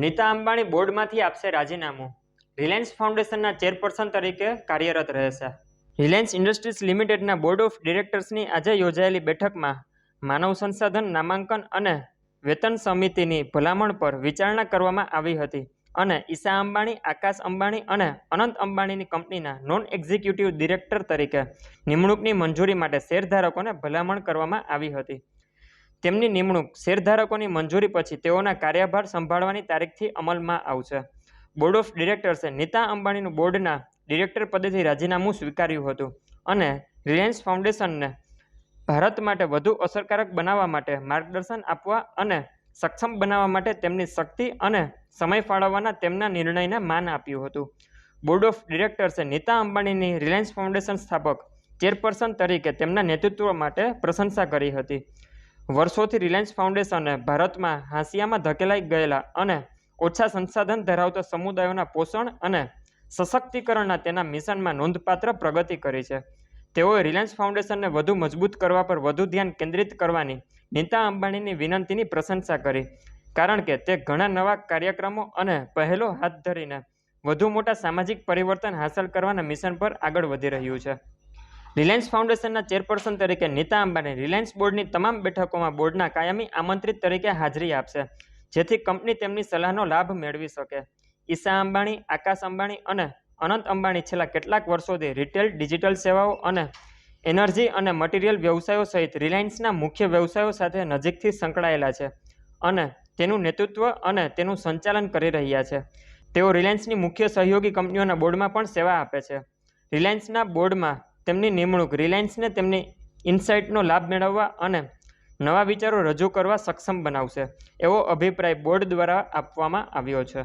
નીતા અંબાણી બોર્ડમાંથી આપશે રાજીનામું. રિલાયન્સ ફાઉન્ડેશનના ચેરપર્સન તરીકે કાર્યરત રહેશે. રિલાયન્સ ઇન્ડસ્ટ્રીઝ લિમિટેડના બોર્ડ ઓફ ડિરેક્ટર્સની આજે યોજાયેલી બેઠકમાં માનવ સંસાધન નામાંકન અને વેતન સમિતિની ભલામણ પર વિચારણા કરવામાં આવી હતી અને ઈશા અંબાણી, આકાશ અંબાણી અને અનંત અંબાણીની કંપનીના નોન એક્ઝિક્યુટિવ ડિરેક્ટર તરીકે નિમણૂકની મંજૂરી માટે શેરધારકોને ભલામણ કરવામાં આવી હતી. તેમની નિમણૂક શેરધારકોની મંજૂરી પછી તેઓના કાર્યભાર સંભાળવાની તારીખથી અમલમાં આવશે. બોર્ડ ઓફ ડિરેક્ટર્સે નીતા અંબાણીનું બોર્ડના ડિરેક્ટર પદેથી રાજીનામું સ્વીકાર્યું હતું અને રિલાયન્સ ફાઉન્ડેશનને ભારત માટે વધુ અસરકારક બનાવવા માટે માર્ગદર્શન આપવા અને સક્ષમ બનાવવા માટે તેમની શક્તિ અને સમય ફાળવવાના તેમના નિર્ણયને માન આપ્યું હતું. બોર્ડ ઓફ ડિરેક્ટર્સે નીતા અંબાણીની રિલાયન્સ ફાઉન્ડેશન સ્થાપક ચેરપર્સન તરીકે તેમના નેતૃત્વ માટે પ્રશંસા કરી હતી. વર્ષોથી રિલાયન્સ ફાઉન્ડેશને ભારતમાં હાંસિયામાં ધકેલાઈ ગયેલા અને ઓછા સંસાધન ધરાવતા સમુદાયોના પોષણ અને સશક્તિકરણના તેના મિશનમાં નોંધપાત્ર પ્રગતિ કરી છે. તેઓએ રિલાયન્સ ફાઉન્ડેશનને વધુ મજબૂત કરવા પર વધુ ધ્યાન કેન્દ્રિત કરવાની નીતા અંબાણીની વિનંતીની પ્રશંસા કરી, કારણ કે તે ઘણા નવા કાર્યક્રમો અને પહેલો હાથ ધરીને વધુ મોટા સામાજિક પરિવર્તન હાંસલ કરવાના મિશન પર આગળ વધી રહ્યું છે. રિલાયન્સ ફાઉન્ડેશનના ચેરપર્સન તરીકે નીતા અંબાણી રિલાયન્સ બોર્ડની તમામ બેઠકોમાં બોર્ડના કાયમી આમંત્રિત તરીકે હાજરી આપશે, જેથી કંપની તેમની સલાહનો લાભ મેળવી શકે. ઈશા અંબાણી, આકાશ અંબાણી અને અનંત અંબાણી છેલ્લા કેટલાક વર્ષોથી રિટેલ, ડિજિટલ સેવાઓ અને એનર્જી અને મટીરિયલ વ્યવસાયો સહિત રિલાયન્સના મુખ્ય વ્યવસાયો સાથે નજીકથી સંકળાયેલા છે અને તેનું નેતૃત્વ અને તેનું સંચાલન કરી રહ્યા છે. તેઓ રિલાયન્સની મુખ્ય સહયોગી કંપનીઓના બોર્ડમાં પણ સેવા આપે છે. રિલાયન્સના બોર્ડમાં તેમની નિમણૂક રિલાયન્સને તેમની ઇનસાઇટનો લાભ મેળવવા અને નવા વિચારો રજૂ કરવા સક્ષમ બનાવશે, એવો અભિપ્રાય બોર્ડ દ્વારા આપવામાં આવ્યો છે.